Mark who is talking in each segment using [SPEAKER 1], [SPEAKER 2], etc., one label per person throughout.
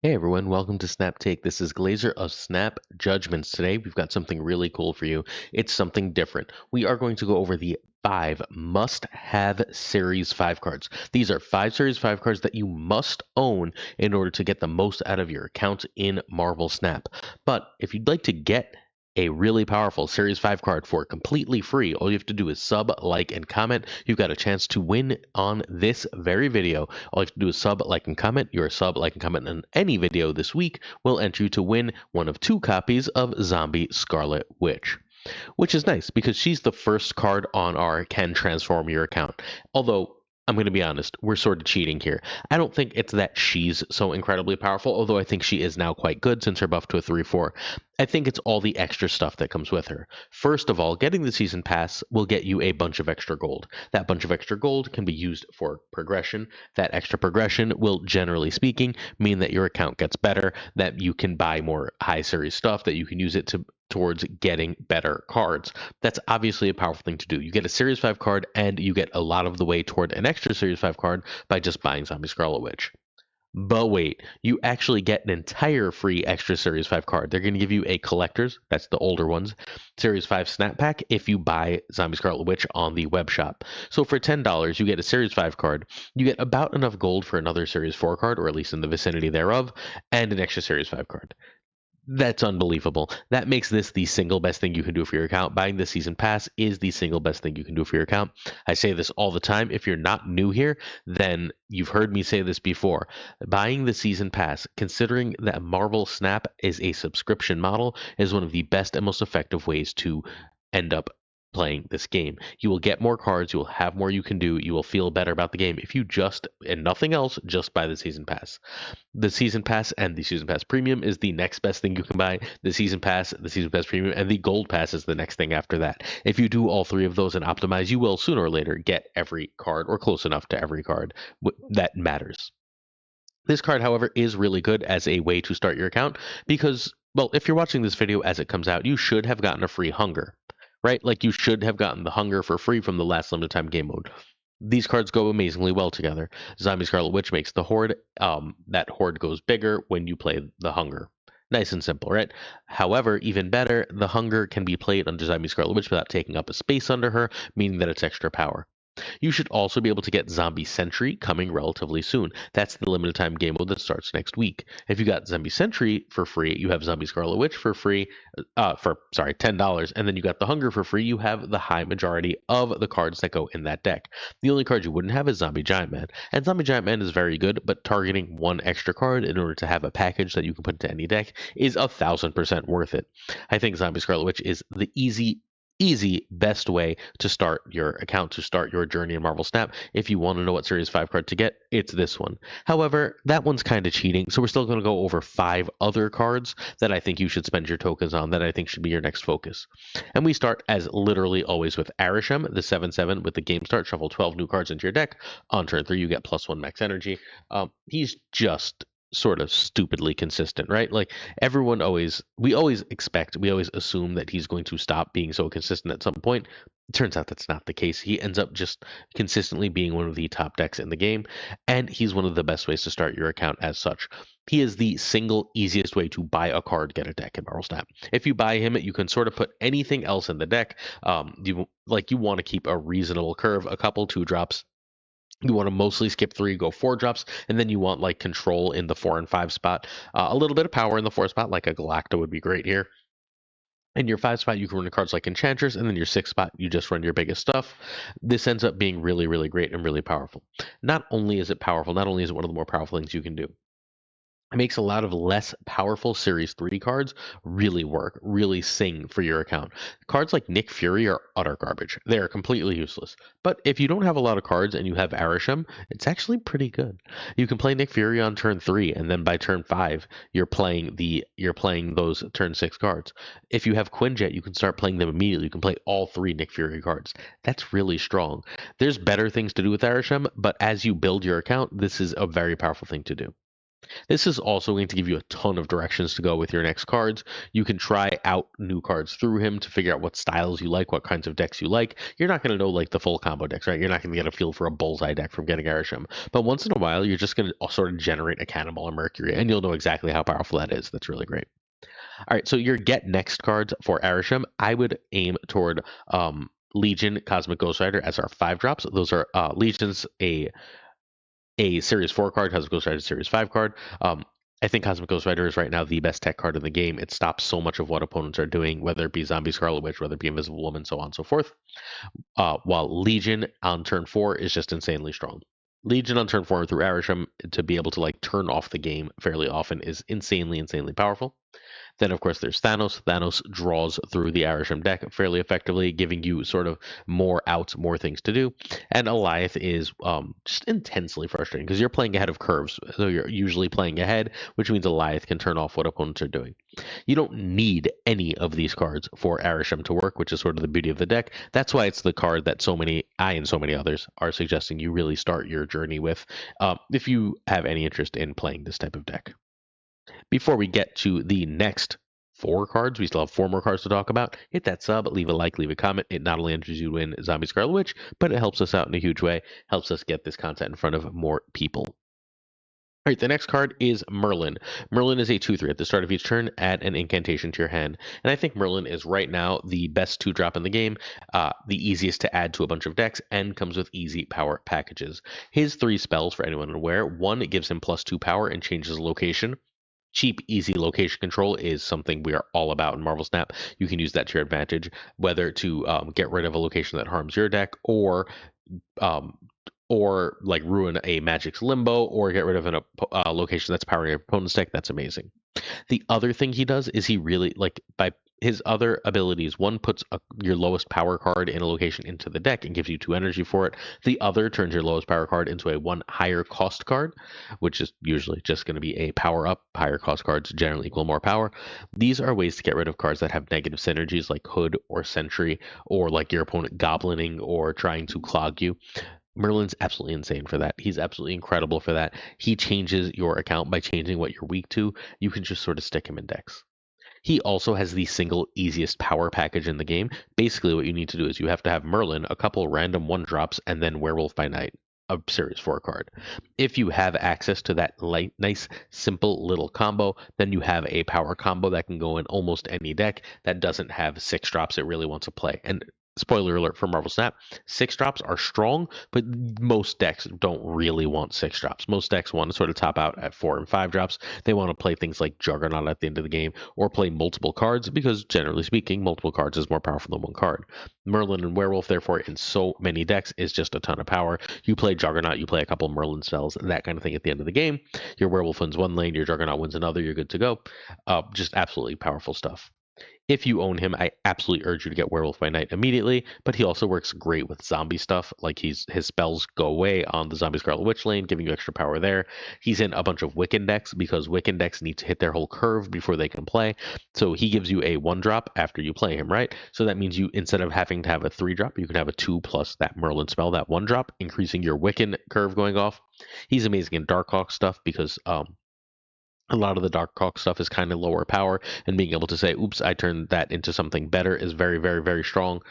[SPEAKER 1] Hey everyone, welcome to Snap Take. This is Glazer of Snap Judgments. Today we've got something really cool for you. It's something different. We are going to go over the 5 must-have Series 5 cards. These are 5 Series 5 cards that you must own in order to get the most out of your account in Marvel Snap. But if you'd like to get a really powerful Series 5 card for completely free, all you have to do is sub, like, and comment. You've got a chance to win on this very video. All you have to do is sub, like, and comment. Your sub, like, and comment on any video this week will enter you to win one of 2 copies of Zombie Scarlet Witch, which is nice because she's the first card on our Can Transform Your Account. Although, I'm going to be honest, we're sort of cheating here. I don't think it's that she's so incredibly powerful, although I think she is now quite good since her buff to a 3/4. I think it's all the extra stuff that comes with her. First of all, getting the season pass will get you a bunch of extra gold. That bunch of extra gold can be used for progression. That extra progression will, generally speaking, mean that your account gets better, that you can buy more high series stuff, that you can use it towards getting better cards. That's obviously a powerful thing to do. You get a Series 5 card and you get a lot of the way toward an extra Series 5 card by just buying Zombie Scarlet Witch. But wait, you actually get an entire free extra Series 5 card. They're going to give you a collector's, that's the older ones, Series 5 snap pack if you buy Zombie Scarlet Witch on the web shop. So for $10, you get a Series 5 card. You get about enough gold for another Series 4 card, or at least in the vicinity thereof, and an extra Series 5 card. That's unbelievable. That makes this the single best thing you can do for your account. Buying the season pass is the single best thing you can do for your account. I say this all the time. If you're not new here, then you've heard me say this before. Buying the season pass, considering that Marvel Snap is a subscription model, is one of the best and most effective ways to end up playing this game. You will get more cards, you will have more you can do, you will feel better about the game if you just, and nothing else, just buy the season pass. The season pass and the season pass premium is the next best thing you can buy. The season pass, the season pass premium, and the gold pass is the next thing after that. If you do all three of those and optimize, you will sooner or later get every card or close enough to every card that matters. This card, however, is really good as a way to start your account because, well, if you're watching this video as it comes out, you should have gotten a free hunger, right? Like you should have gotten the hunger for free from the last limited time game mode. These cards go amazingly well together. Zombie Scarlet Witch makes the Horde. That Horde goes bigger when you play the Hunger. Nice and simple, right? However, even better, the Hunger can be played under Zombie Scarlet Witch without taking up a space under her, meaning that it's extra power. You should also be able to get Zombie Sentry coming relatively soon. That's the limited time game mode that starts next week. If you got Zombie Sentry for free, you have Zombie Scarlet Witch for free, $10, and then you got the Hunger for free. You have the high majority of the cards that go in that deck. The only card you wouldn't have is Zombie Giant Man, and Zombie Giant Man is very good, but targeting one extra card in order to have a package that you can put into any deck is 1,000% worth it. I think Zombie Scarlet Witch is the easy best way to start your account, to start your journey in Marvel Snap. If you want to know what Series 5 card to get, it's this one. However, that one's kind of cheating, so we're still going to go over 5 other cards that I think you should spend your tokens on, that I think should be your next focus. And we start, as literally always, with Arishem, the 7/7 with the game start. Shuffle 12 new cards into your deck. On turn 3, you get +1 max energy. He's just sort of stupidly consistent, right? Like we always assume that he's going to stop being so consistent at some point. It turns out that's not the case. He ends up just consistently being one of the top decks in the game, and he's one of the best ways to start your account as such. He is the single easiest way to buy a card, get a deck in Marvel Snap. If you buy him, you can sort of put anything else in the deck. You want to keep a reasonable curve, a couple 2 drops. You want to mostly skip 3, go 4 drops, and then you want like control in the 4 and 5 spot. A little bit of power in the 4 spot, like a Galacta would be great here. In your 5 spot, you can run cards like Enchantress, and then your 6 spot, you just run your biggest stuff. This ends up being really, really great and really powerful. Not only is it powerful, not only is it one of the more powerful things you can do, it makes a lot of less powerful Series 3 cards really work, really sing for your account. Cards like Nick Fury are utter garbage. They are completely useless. But if you don't have a lot of cards and you have Arishem, it's actually pretty good. You can play Nick Fury on turn 3, and then by turn 5, you're playing those turn 6 cards. If you have Quinjet, you can start playing them immediately. You can play all 3 Nick Fury cards. That's really strong. There's better things to do with Arishem, but as you build your account, this is a very powerful thing to do. This is also going to give you a ton of directions to go with your next cards. You can try out new cards through him to figure out what styles you like, what kinds of decks you like. You're not going to know like the full combo decks, right? You're not going to get a feel for a bullseye deck from getting Arisham. But once in a while, you're just going to sort of generate a Cannonball or Mercury, and you'll know exactly how powerful that is. That's really great. All right, so your get next cards for Arisham, I would aim toward Legion, Cosmic Ghost Rider as our 5 drops. Those are Legion's a Series 4 card, Cosmic Ghost Rider Series 5 card. I think Cosmic Ghost Rider is right now the best tech card in the game. It stops so much of what opponents are doing, whether it be Zombie Scarlet Witch, whether it be Invisible Woman, so on and so forth. While Legion on turn 4 is just insanely strong. Legion on turn 4 through Arisham to be able to like turn off the game fairly often is insanely, insanely powerful. Then, of course, there's Thanos. Thanos draws through the Arisham deck fairly effectively, giving you sort of more outs, more things to do. And Alioth is just intensely frustrating because you're playing ahead of curves. So you're usually playing ahead, which means Alioth can turn off what opponents are doing. You don't need any of these cards for Arisham to work, which is sort of the beauty of the deck. That's why it's the card that I and so many others are suggesting you really start your journey with if you have any interest in playing this type of deck. Before we get to the next 4 cards, we still have 4 more cards to talk about. Hit that sub, leave a like, leave a comment. It not only enters you to win Zombie Scarlet Witch, but it helps us out in a huge way, helps us get this content in front of more people. All right, the next card is Merlin. Merlin is a 2/3. At the start of each turn, add an incantation to your hand. And I think Merlin is right now the best 2-drop in the game, the easiest to add to a bunch of decks, and comes with easy power packages. His 3 spells, for anyone unaware, 1, it gives him +2 power and changes location. Cheap, easy location control is something we are all about in Marvel Snap. You can use that to your advantage, whether to get rid of a location that harms your deck, um, or like ruin a Magic's Limbo, or get rid of a location that's powering your opponent's deck. That's amazing. The other thing he does is he really like by his other abilities. One puts your lowest power card in a location into the deck and gives you 2 energy for it. The other turns your lowest power card into a 1 higher cost card, which is usually just going to be a power up. Higher cost cards generally equal more power. These are ways to get rid of cards that have negative synergies like Hood or Sentry, or like your opponent goblining or trying to clog you. Merlin's absolutely insane for that. He's absolutely incredible for that. He changes your account by changing what you're weak to. You can just sort of stick him in decks. He also has the single easiest power package in the game. Basically, what you need to do is you have to have Merlin, a couple random 1-drops, and then Werewolf by Night, a Series 4 card. If you have access to that nice, simple little combo, then you have a power combo that can go in almost any deck that doesn't have 6 drops it really wants to play. And spoiler alert for Marvel Snap, 6 drops are strong, but most decks don't really want 6 drops. Most decks want to sort of top out at 4 and 5 drops. They want to play things like Juggernaut at the end of the game, or play multiple cards, because generally speaking, multiple cards is more powerful than 1 card. Merlin and Werewolf, therefore, in so many decks is just a ton of power. You play Juggernaut, you play a couple Merlin spells, that kind of thing at the end of the game. Your Werewolf wins 1 lane, your Juggernaut wins another, you're good to go. Just absolutely powerful stuff. If you own him, I absolutely urge you to get Werewolf by Night immediately, but he also works great with zombie stuff. Like his spells go away on the Zombie Scarlet Witch lane, giving you extra power there. He's in a bunch of Wiccan decks because Wiccan decks need to hit their whole curve before they can play. So he gives you a 1-drop after you play him, right? So that means you, instead of having to have a 3-drop, you can have a 2 plus that Merlin spell, that 1-drop, increasing your Wiccan curve going off. He's amazing in Darkhawk stuff because a lot of the Darkhawk stuff is kind of lower power, and being able to say, oops, I turned that into something better is very, very, very strong.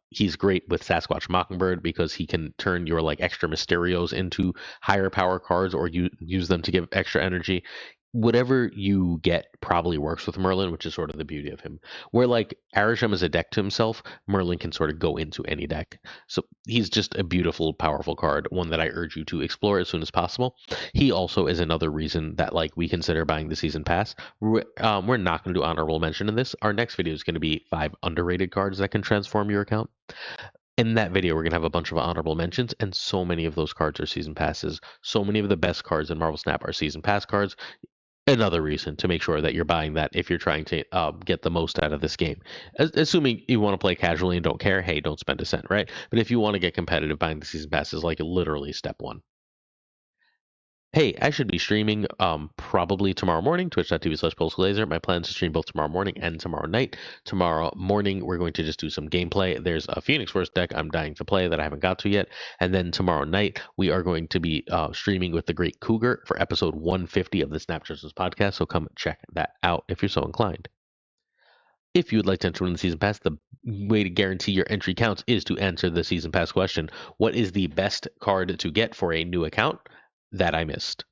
[SPEAKER 1] He's great with Sasquatch Mockingbird because he can turn your like extra Mysterios into higher power cards, or use them to give extra energy. Whatever you get probably works with Merlin, which is sort of the beauty of him. Where like Arisham is a deck to himself, Merlin can sort of go into any deck. So he's just a beautiful, powerful card, one that I urge you to explore as soon as possible. He also is another reason that like we consider buying the season pass. We're not going to do honorable mention in this. Our next video is going to be 5 underrated cards that can transform your account. In that video, we're going to have a bunch of honorable mentions, and so many of those cards are season passes. So many of the best cards in Marvel Snap are season pass cards. Another reason to make sure that you're buying that if you're trying to get the most out of this game. Assuming you want to play casually and don't care, hey, don't spend a cent, right? But if you want to get competitive, buying the season pass is like literally step 1. Hey, I should be streaming probably tomorrow morning, twitch.tv/BlueSky. My plan is to stream both tomorrow morning and tomorrow night. Tomorrow morning, we're going to just do some gameplay. There's a Phoenix Force deck I'm dying to play that I haven't got to yet. And then tomorrow night, we are going to be streaming with the Great Cougar for episode 150 of the SnapJudgeGlazer podcast. So come check that out if you're so inclined. If you would like to enter in the season pass, the way to guarantee your entry counts is to answer the season pass question. What is the best card to get for a new account that I missed?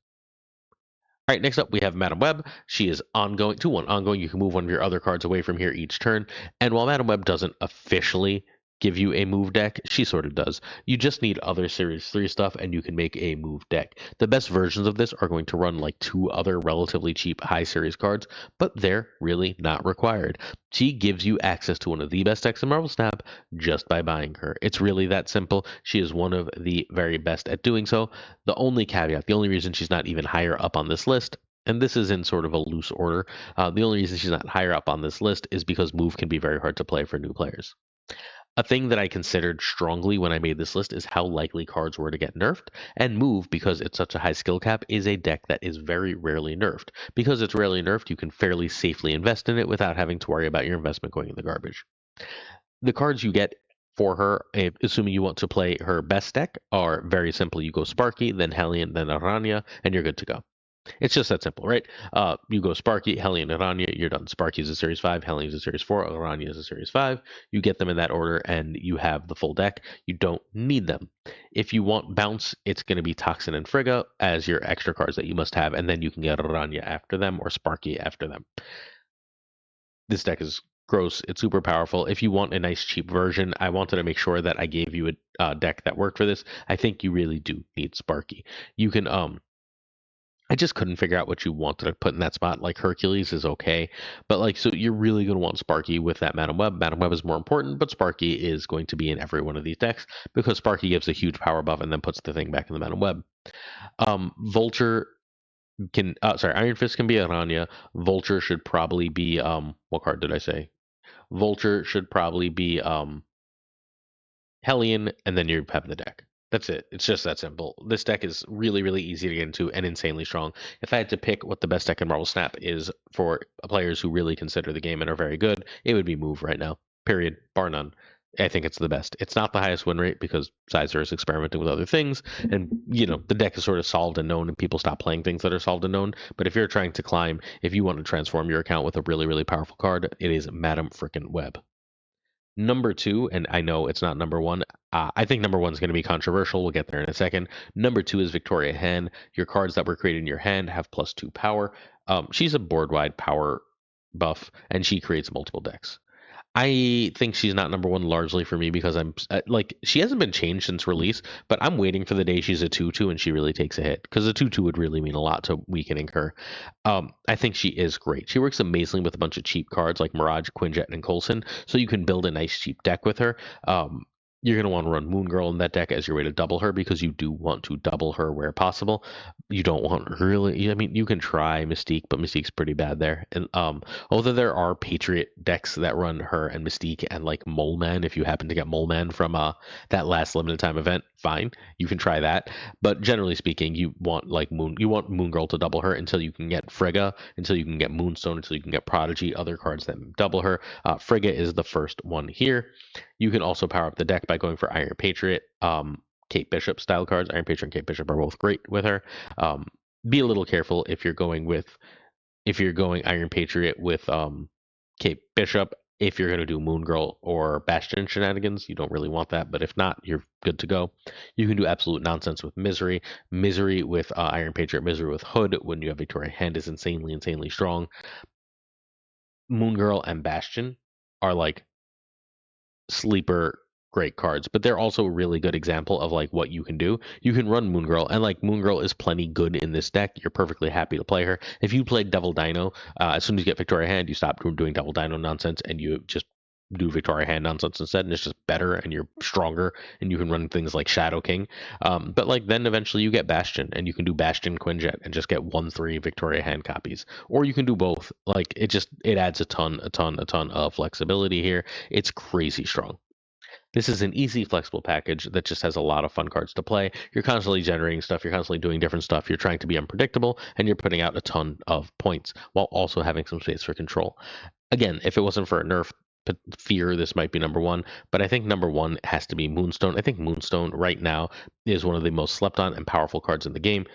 [SPEAKER 1] All right, next up we have Madam Web. She is ongoing, 2-1 ongoing. You can move one of your other cards away from here each turn. And while Madam Web doesn't officially give you a move deck, she sort of does. You just need other Series 3 stuff and you can make a move deck. The best versions of this are going to run like 2 other relatively cheap high series cards, but they're really not required. She gives you access to one of the best decks in Marvel Snap just by buying her. It's really that simple. She is one of the very best at doing so. The only caveat, the only reason she's not even higher up on this list, and this is in sort of a loose order, the only reason she's not higher up on this list is because move can be very hard to play for new players. A thing that I considered strongly when I made this list is how likely cards were to get nerfed, and move, because it's such a high skill cap, is a deck that is very rarely nerfed. Because it's rarely nerfed, you can fairly safely invest in it without having to worry about your investment going in the garbage. The cards you get for her, assuming you want to play her best deck, are very simple. You go Sparky, then Hellion, then Aranya, and you're good to go. It's just that simple, right? You go Sparky, Hellion, Aranya, you're done. Sparky is a Series 5, Hellion is a Series 4, Aranya is a Series 5. You get them in that order, and you have the full deck. You don't need them. If you want Bounce, it's going to be Toxin and Frigga as your extra cards that you must have, and then you can get Aranya after them or Sparky after them. This deck is gross. It's super powerful. If you want a nice cheap version, I wanted to make sure that I gave you a deck that worked for this. I think you really do need Sparky. You can I just couldn't figure out what you wanted to put in that spot. Like Hercules is okay, but like so you're really going to want Sparky with that Madam Web. Madam Web is more important, but Sparky is going to be in every one of these decks because Sparky gives a huge power buff and then puts the thing back in the Madam Web. Vulture can Iron Fist can be Aranya. Vulture should probably be what card did I say? Vulture should probably be Hellion, and then you have the deck. That's it. It's just that simple. This deck is really, really easy to get into and insanely strong. If I had to pick what the best deck in Marvel Snap is for players who really consider the game and are very good, it would be Move right now. Period. Bar none. I think it's the best. It's not the highest win rate because Sizer is experimenting with other things, and the deck is sort of solved and known, and people stop playing things that are solved and known. But if you're trying to climb, if you want to transform your account with a really, really powerful card, it is Madam Frickin' Web. Number two, and I know it's not number one. I think number one is going to be controversial. We'll get there in a second. Number two is Victoria Hand. Your cards that were created in your hand have +2 power. She's a board wide power buff, and she creates multiple decks. I think she's not number one largely for me because I'm like she hasn't been changed since release, but I'm waiting for the day she's a 2/2 and she really takes a hit because a 2/2 would really mean a lot to weakening her. I think she is great. She works amazingly with a bunch of cheap cards like Mirage, Quinjet, and Coulson, so you can build a nice cheap deck with her. You're going to want to run Moon Girl in that deck as your way to double her because you do want to double her where possible. You don't want really, I mean, you can try Mystique, but Mystique's pretty bad there. And although there are Patriot decks that run her and Mystique and like Mole Man, if you happen to get Mole Man from that last limited time event, fine, you can try that. But generally speaking, you want Moon Girl to double her until you can get Frigga, until you can get Moonstone, until you can get Prodigy, other cards that double her. Frigga is the first one here. You can also power up the deck by going for Iron Patriot, Kate Bishop style cards. Iron Patriot and Kate Bishop are both great with her. Be a little careful if you're going Iron Patriot with Kate Bishop. If you're going to do Moon Girl or Bastion shenanigans, you don't really want that. But if not, you're good to go. You can do absolute nonsense with Misery. Misery with Iron Patriot, Misery with Hood when you have Victoria Hand is insanely, insanely strong. Moon Girl and Bastion are like sleeper great cards, but they're also a really good example of like what you can do. You can run Moon Girl, and like Moon Girl is plenty good in this deck. You're perfectly happy to play her. If you play Devil Dino, as soon as you get Victoria Hand, you stop doing Devil Dino nonsense and you just do Victoria Hand nonsense instead, and it's just better and you're stronger and you can run things like Shadow King. But like then eventually you get Bastion and you can do Bastion Quinjet and just get 1/3 Victoria Hand copies, or you can do both. Like it adds a ton of flexibility here. It's crazy strong. This is an easy, flexible package that just has a lot of fun cards to play. You're constantly generating stuff, you're constantly doing different stuff, you're trying to be unpredictable, and you're putting out a ton of points while also having some space for control. Again, if it wasn't for a nerf fear, this might be number one, but I think number one has to be Moonstone. I think Moonstone right now is one of the most slept on and powerful cards in the game.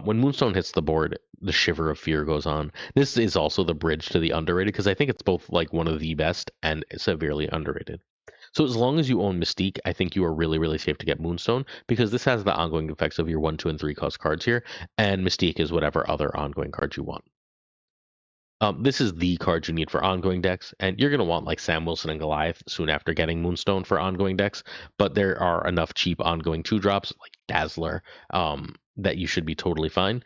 [SPEAKER 1] When Moonstone hits the board, the shiver of fear goes on. This is also the bridge to the underrated because I think it's both like one of the best and severely underrated. So as long as you own Mystique, I think you are really, really safe to get Moonstone because this has the ongoing effects of your 1, 2, and 3 cost cards here, and Mystique is whatever other ongoing cards you want. This is the card you need for ongoing decks, and you're going to want like Sam Wilson and Goliath soon after getting Moonstone for ongoing decks, but there are enough cheap ongoing 2-drops like Dazzler that you should be totally fine.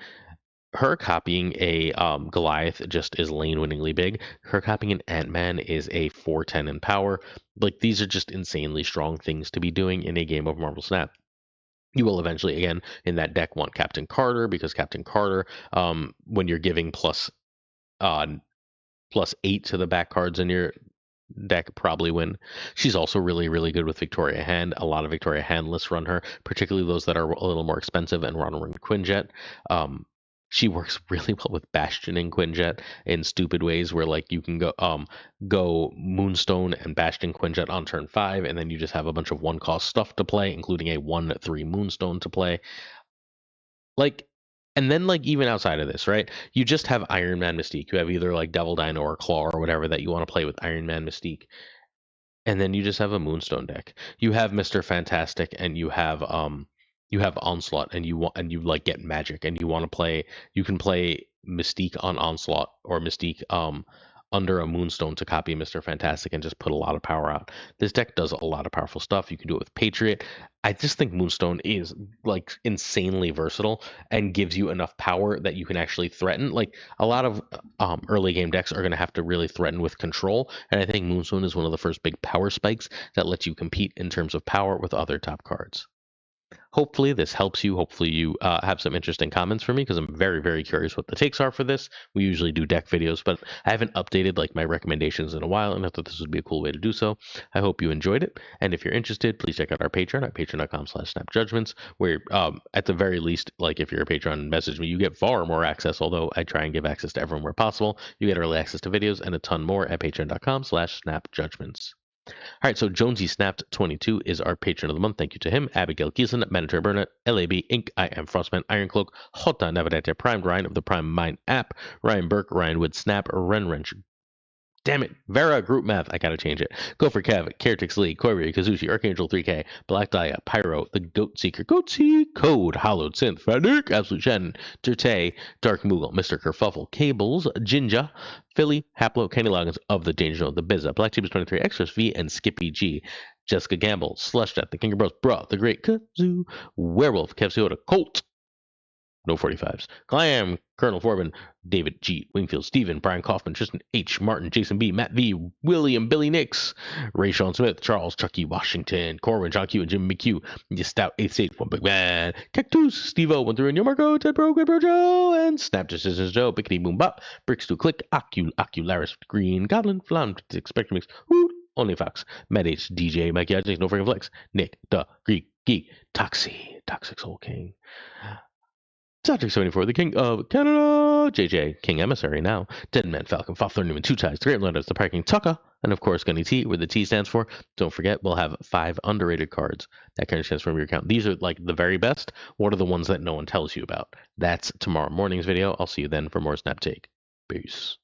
[SPEAKER 1] Her copying a Goliath just is lane-winningly big. Her copying an Ant-Man is a 410 in power. Like, these are just insanely strong things to be doing in a game of Marvel Snap. You will eventually, again, in that deck, want Captain Carter because Captain Carter, when you're giving uh, +8 to the back cards in your deck, probably win. She's also really, really good with Victoria Hand. A lot of Victoria Hand lists run her, particularly those that are a little more expensive and run Quinjet. She works really well with Bastion and Quinjet in stupid ways where like you can go Moonstone and Bastion Quinjet on turn 5, and then you just have a bunch of 1-cost stuff to play, including a 1/3 Moonstone to play. Like, and then like even outside of this, right? You just have Iron Man Mystique. You have either like Devil Dino or Claw or whatever that you want to play with Iron Man Mystique. And then you just have a Moonstone deck. You have Mr. Fantastic and you have Onslaught and you like get magic and you want to play you can play Mystique on Onslaught or Mystique under a Moonstone to copy Mr. Fantastic and just put a lot of power out. This deck does a lot of powerful stuff. You can do it with Patriot. I just think Moonstone is like insanely versatile and gives you enough power that you can actually threaten. Like a lot of early game decks are going to have to really threaten with control, and I think Moonstone is one of the first big power spikes that lets you compete in terms of power with other top cards. Hopefully this helps you. Hopefully you have some interesting comments for me because I'm very, very curious what the takes are for this. We usually do deck videos, but I haven't updated like my recommendations in a while, and I thought this would be a cool way to do so. I hope you enjoyed it, and if you're interested, please check out our Patreon at patreon.com/snapjudgments, where at the very least, like if you're a patron, message me, you get far more access, although I try and give access to everyone where possible. You get early access to videos and a ton more at patreon.com/snapjudgments. All right, so Jonesy Snapped 22 is our patron of the month. Thank you to him. Abigail Giesen, Manager Burnett, LAB Inc., I Am Frostman, Ironcloak, Jota Navidente, Primed Ryan of the Prime Mind app, Ryan Burke, Ryan Wood, Snap, Ren Wrench. Damn it. Vera, Group Math. I gotta change it. Go for Kev, Caretix Lee, Koiri, Kazushi, Archangel 3K, Black Dia, Pyro, The Goat Seeker, Goatsy, Code, Hollowed Synth, Fanatic, Absolute Shannon, Dirtay, Dark Moogle, Mr. Kerfuffle, Cables, Jinja, Philly, Haplo, Kenny Loggins of the Danger Zone, The Bizza, Black Tubes 23, Extras V, and Skippy G. Jessica Gamble, Slush Death, The King of Bros, Bruh, The Great Kazoo, Werewolf, Kev Ciota, Colt, no 45s. Glam, Colonel Forbin, David G. Wingfield, Stephen, Brian Kaufman, Tristan H. Martin, Jason B. Matt V. William, Billy Nix, Ray Sean Smith, Charles, Chucky Washington, Corwin, John Q, and Jim McHugh, Stout, 8th Stage, One Big Man, Cactus, Steve O, 1 through, and Yo Marco, Ted Bro, Good Bro Joe, and Snap Decisions Joe, Bickety Boom Bop, Bricks to Click, Ocularis, Green, Goblin, Flam, Spectrum Mix, Hoot, Only Fox, Matt H, DJ, Mikey Hodgins, No Freaking Flex, Nick, The Greek Geek, Toxie, Toxic Soul King, Patrick 74, the King of Canada, JJ, King Emissary now, Dead Man Falcon, Fafler Newman, Two Ties, the Great Letters, the Parking Tucker, and of course Gunny T, where the T stands for. Don't forget, we'll have 5 underrated cards that can transform your account. These are like the very best. What are the ones that no one tells you about? That's tomorrow morning's video. I'll see you then for more Snap Take. Peace.